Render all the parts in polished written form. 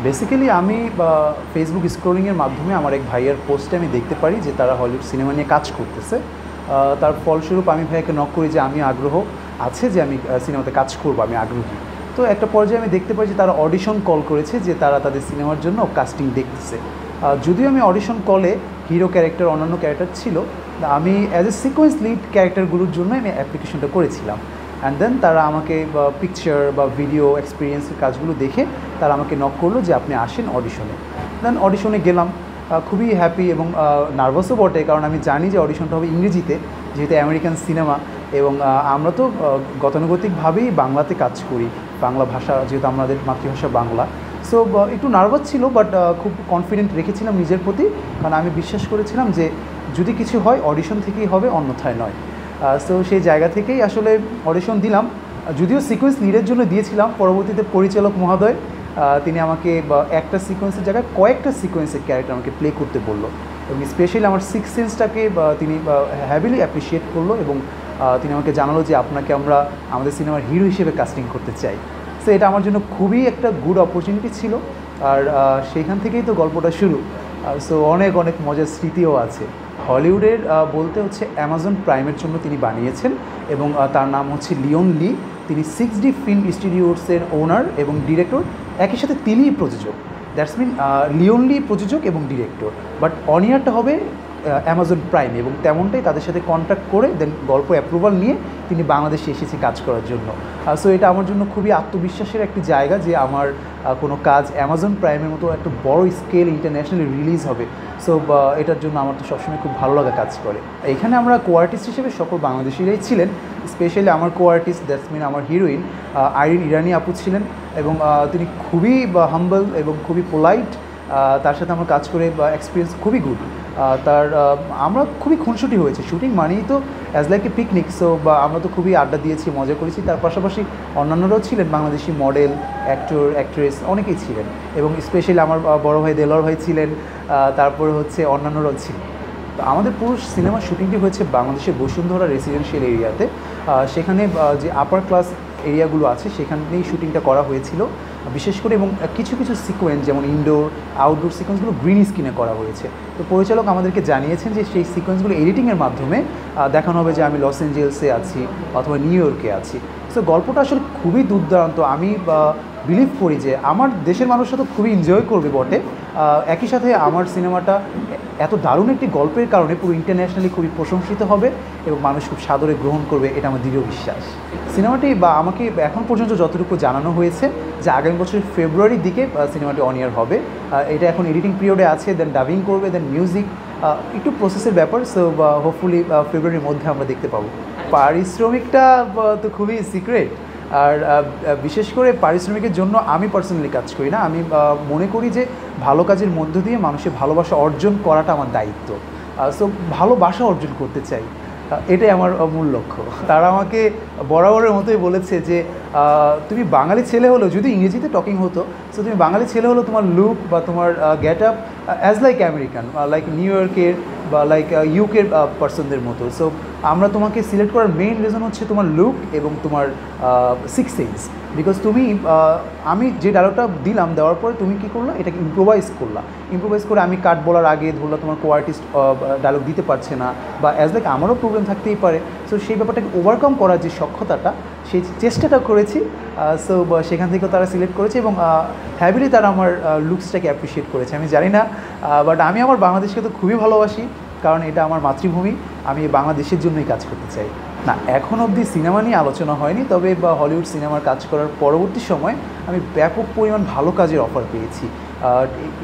Basically আমি Facebook স্ক্রলিংয়ের মাধ্যমে আমার এক ভাইয়ের পোস্টে আমি দেখতে পারি যে তারা হলিউড সিনেমা নিয়ে কাজ করতেছে। তার ফলস্বরূপ আমি ভাইয়াকে নক করি যে আমি আগ্রহ আছে যে আমি সিনেমাতে কাজ করবো, আমি আগ্রহী। তো একটা পর্যায়ে আমি দেখতে পাই যে তারা অডিশন কল করেছে, যে তারা তাদের সিনেমার জন্য কাস্টিং দেখতেছে। যদিও আমি অডিশন কলে হিরো ক্যারেক্টার অন্যান্য ক্যারেক্টার ছিল, আমি অ্যাজ এ সিকোয়েন্স লিড ক্যারেক্টারগুলোর জন্য আমি অ্যাপ্লিকেশনটা করেছিলাম। অ্যান্ড দেন তারা আমাকে পিকচার বা ভিডিও এক্সপিরিয়েন্সের কাজগুলো দেখে তারা আমাকে নক করলো যে আপনি আসেন অডিশনে। দেন অডিশনে গেলাম, খুবই হ্যাপি এবং নার্ভাসও বটে, কারণ আমি জানি যে অডিশনটা হবে ইংরেজিতে, যেহেতু আমেরিকান সিনেমা। এবং আমরা তো গতানুগতিকভাবেই বাংলাতে কাজ করি, বাংলা ভাষা যেহেতু আমাদের মাতৃভাষা বাংলা। সো একটু নার্ভাস ছিল, বাট খুব কনফিডেন্ট রেখেছিলাম নিজের প্রতি, কারণ আমি বিশ্বাস করেছিলাম যে যদি কিছু হয় অডিশন থেকেই হবে, অন্যথায় নয়। সো সেই জায়গা থেকেই আসলে অডিশন দিলাম। যদিও সিকোয়েন্স লিডের জন্য দিয়েছিলাম, পরবর্তীতে পরিচালক মহোদয় তিনি আমাকে একটা সিকোয়েন্সের জায়গায় কয়েকটা সিকোয়েন্সের ক্যারেক্টার আমাকে প্লে করতে বললো, এবং স্পেশালি আমার সিক্স সেন্সটাকে তিনি হ্যাভিলি অ্যাপ্রিসিয়েট করলো, এবং তিনি আমাকে জানালো যে আপনাকে আমরা আমাদের সিনেমার হিরো হিসেবে কাস্টিং করতে চাই। সো এটা আমার জন্য খুবই একটা গুড অপরচুনিটি ছিল, আর সেইখান থেকেই তো গল্পটা শুরু। সো অনেক অনেক মজার স্মৃতিও আছে। হলিউডের বলতে হচ্ছে অ্যামাজন প্রাইমের জন্য তিনি বানিয়েছেন, এবং তার নাম হচ্ছে লিওন লি। তিনি 6D ফিল্ম স্টুডিওসের ওনার এবং ডিরেক্টর, একই সাথে তিনিই প্রযোজক। দ্যাটস মিন লিওন লি প্রযোজক এবং ডিরেক্টর, বাট অনিয়ারটা হবে অ্যামাজন প্রাইম, এবং তেমনটাই তাদের সাথে কন্ট্যাক্ট করে দেন গল্প অ্যাপ্রুভাল নিয়ে তিনি বাংলাদেশে এসেছে কাজ করার জন্য। সো এটা আমার জন্য খুবই আত্মবিশ্বাসের একটি জায়গা যে আমার কোনো কাজ অ্যামাজন প্রাইমের মতো একটা বড় স্কেল ইন্টারন্যাশনালি রিলিজ হবে। সো এটার জন্য আমার তো সবসময় খুব ভালো লাগা কাজ করে। এখানে আমরা কো-আর্টিস্ট হিসেবে সকল বাংলাদেশিরাই ছিলেন, স্পেশালি আমার কো-আর্টিস্ট দ্যাটস মিন আমার হিরোইন আইরিন ইরানি আপু ছিলেন, এবং তিনি খুবই হাম্বল এবং খুবই পোলাইট। তার সাথে আমার কাজ করে এক্সপিরিয়েন্স খুবই গুড। আমরা খুবই খুনসুটি হয়েছে, শুটিং মানেই তো as like a picnic. So আমরা তো খুবই আড্ডা দিয়েছি, মজা করেছি। তার পাশাপাশি অন্যান্যরাও ছিলেন, বাংলাদেশি মডেল, অ্যাক্টর, অ্যাক্ট্রেস অনেকেই ছিলেন, এবং স্পেশালি আমার বড় ভাই দেলোয়ার ভাই ছিলেন, তারপরে হচ্ছে অন্যান্যরাও ছিলেন। তো আমাদের পুরো সিনেমার শুটিংটি হয়েছে বাংলাদেশের বসুন্ধরা রেসিডেন্সিয়াল এরিয়াতে। সেখানে যে আপার ক্লাস এরিয়াগুলো আছে সেখানেই শুটিংটা করা হয়েছিল বিশেষ করে, এবং কিছু কিছু সিকোয়েন্স যেমন ইনডোর আউটডোর সিকোয়েন্সগুলো গ্রিন স্ক্রিনে করা হয়েছে। তো পরিচালক আমাদেরকে জানিয়েছেন যে সেই সিকোয়েন্সগুলো এডিটিংয়ের মাধ্যমে দেখানো হবে যে আমি লস অ্যাঞ্জেলসে আছি অথবা নিউ ইয়র্কে আছি। সো গল্পটা আসলে খুবই দুর্দান্ত। আমি বিলিভ করি যে আমার দেশের মানুষরা তো খুবই এনজয় করবে বটে, একই সাথে আমার সিনেমাটা এত দারুণ একটি গল্পের কারণে পুরো ইন্টারন্যাশনালি খুবই প্রশংসিত হবে এবং মানুষ খুব সাদরে গ্রহণ করবে, এটা আমার দৃঢ় বিশ্বাস। সিনেমাটি আমাকে এখন পর্যন্ত যতটুকু জানানো হয়েছে যে আগামী বছরের ফেব্রুয়ারির দিকে সিনেমাটি অন এয়ার হবে। এটা এখন এডিটিং পিরিয়ডে আছে, দেন ডাবিং করবে, দেন মিউজিক, একটু প্রসেসের ব্যাপার। সো হোপফুলি ফেব্রুয়ারির মধ্যে আমরা দেখতে পাবো। পারিশ্রমিকটা তো খুবই সিক্রেট, আর বিশেষ করে পারিশ্রমিকের জন্য আমি পার্সোনালি কাজ করি না। আমি মনে করি যে ভালো কাজের মধ্য দিয়ে মানুষের ভালোবাসা অর্জন করাটা আমার দায়িত্ব। সো ভালোবাসা অর্জন করতে চাই, এটাই আমার মূল লক্ষ্য। তারা আমাকে বরাবরের মতোই বলেছে যে তুমি বাঙালি ছেলে হলেও, যদি ইংরেজিতে টকিং হতো, সো তুমি বাঙালি ছেলে হলেও তোমার লুক বা তোমার get up as like American, like new ইয়র্কের বা লাইক ইউকের পার্সনদের মতো। সো আমরা তোমাকে সিলেক্ট করার মেইন রিজন হচ্ছে তোমার লুক এবং তোমার সিক্স সেন্স। বিকজ তুমি আমি যে ডায়লগটা দিলাম, দেওয়ার পরে তুমি কী করলা, এটাকে ইম্প্রোভাইজ করলা। ইম্প্রোভাইজ করে আমি কাট বলার আগে ধরলা তোমার কো-আর্টিস্ট ডায়লগ দিতে পারছে না, বা অ্যাজ লাইক আমারও প্রবলেম থাকতেই পারে। সো সেই ব্যাপারটাকে ওভারকাম করার যে সক্ষতাটা, সেই চেষ্টাটা করেছি। সো সেখান থেকেও তারা সিলেক্ট করেছে, এবং হ্যাভিলি তারা আমার লুকসটাকে অ্যাপ্রিসিয়েট করেছে। আমি জানি না, বাট আমি আমার বাংলাদেশকে তো খুবই ভালোবাসি, কারণ এটা আমার মাতৃভূমি। আমি বাংলাদেশের জন্যই কাজ করতে চাই। না, এখন অবধি সিনেমা নিয়ে আলোচনা হয়নি, তবে হলিউড সিনেমার কাজ করার পরবর্তী সময় আমি ব্যাপক পরিমাণ ভালো কাজের অফার পেয়েছি।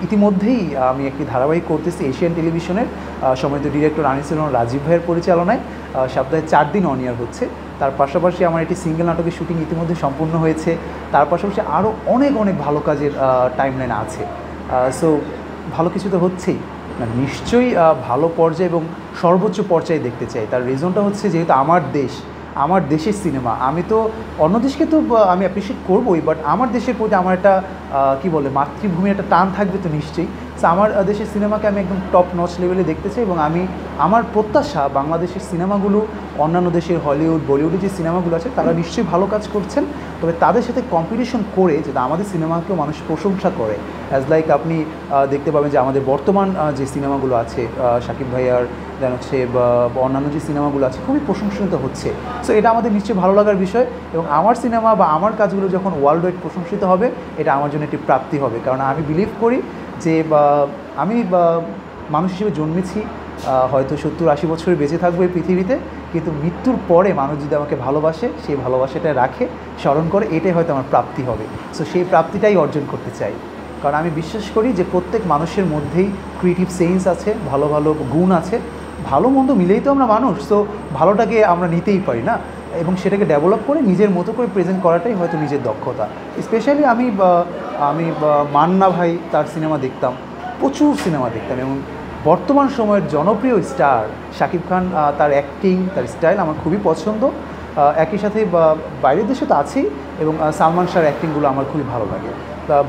ইতিমধ্যেই আমি একটি ধারাবাহিক করতেছি এশিয়ান টেলিভিশনের, সম্মানিত ডিরেক্টর আনিসুর রহমান রাজীব ভাইয়ের পরিচালনায়। সপ্তাহে 4 দিন অন এয়ার হচ্ছে। তার পাশাপাশি আমার একটি সিঙ্গেল নাটকের শুটিং ইতিমধ্যে সম্পূর্ণ হয়েছে। তার পাশাপাশি আরও অনেক অনেক ভালো কাজের টাইমলাইন আছে। সো ভালো কিছু তো হচ্ছেই না, নিশ্চয়ই ভালো পর্যায়ে এবং সর্বোচ্চ পর্যায়ে দেখতে চাই। তার রিজনটা হচ্ছে যেহেতু আমার দেশ, আমার দেশের সিনেমা। আমি তো অন্য দেশকে তো আমি অ্যাপ্রিসিয়েট করবোই, বাট আমার দেশের প্রতি আমার একটা কী বলে মাতৃভূমির একটা টান থাকবে তো নিশ্চয়ই। সো আমার দেশের সিনেমাকে আমি একদম টপ নচ লেভেলে দেখতে চাই, এবং আমার প্রত্যাশা বাংলাদেশের সিনেমাগুলো অন্যান্য দেশের হলিউড বলিউডে যে সিনেমাগুলো আছে তারা নিশ্চয়ই ভালো কাজ করছেন, তবে তাদের সাথে কম্পিটিশন করে যাতে আমাদের সিনেমাকেও মানুষ প্রশংসা করে। অ্যাজ লাইক আপনি দেখতে পাবেন যে আমাদের বর্তমান যে সিনেমাগুলো আছে শাকিব ভাইয়ার, দেন হচ্ছে বা অন্যান্য যে সিনেমাগুলো আছে খুবই প্রশংসিত হচ্ছে। সো এটা আমাদের নিশ্চয়ই ভালো লাগার বিষয়, এবং আমার সিনেমা বা আমার কাজগুলো যখন ওয়ার্ল্ড ওয়াইড প্রশংসিত হবে এটা আমার জন্য একটি প্রাপ্তি হবে। কারণ আমি বিলিভ করি যে আমি মানুষ হিসেবে জন্মেছি, হয়তো 70-80 বছর বেঁচে থাকবো এই পৃথিবীতে, কিন্তু মৃত্যুর পরে মানুষ যদি আমাকে ভালোবাসে, সেই ভালোবাসাটা রাখে, স্মরণ করে, এটাই হয়তো আমার প্রাপ্তি হবে। সো সেই প্রাপ্তিটাই অর্জন করতে চাই। কারণ আমি বিশ্বাস করি যে প্রত্যেক মানুষের মধ্যেই ক্রিয়েটিভ সেন্স আছে, ভালো ভালো গুণ আছে, ভালো মন্দ মিলেই তো আমরা মানুষ। সো ভালোটাকে আমরা নিতেই পারি না, এবং সেটাকে ডেভেলপ করে নিজের মতো করে প্রেজেন্ট করাটাই হয়তো নিজের দক্ষতা। স্পেশালি আমি মান্না ভাই তার সিনেমা দেখতাম, প্রচুর সিনেমা দেখতাম, এবং বর্তমান সময়ের জনপ্রিয় স্টার শাকিব খান, তার অ্যাক্টিং, তার স্টাইল আমার খুবই পছন্দ। একই সাথে বাইরের দেশে তো আছেই, এবং সালমান শাহর অ্যাক্টিংগুলো আমার খুবই ভালো লাগে।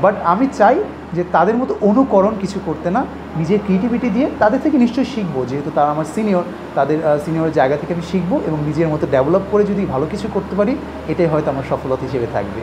বাট আমি চাই যে তাদের মতো অনুকরণ কিছু করতে না, নিজের ক্রিয়েটিভিটি দিয়ে তাদের থেকে নিশ্চয়ই শিখবো, যেহেতু তারা আমার সিনিয়র, তাদের সিনিয়রের জায়গা থেকে আমি শিখবো এবং নিজের মতো ডেভেলপ করে যদি ভালো কিছু করতে পারি, এটাই হয়তো আমার সফলতা হিসেবে থাকবে।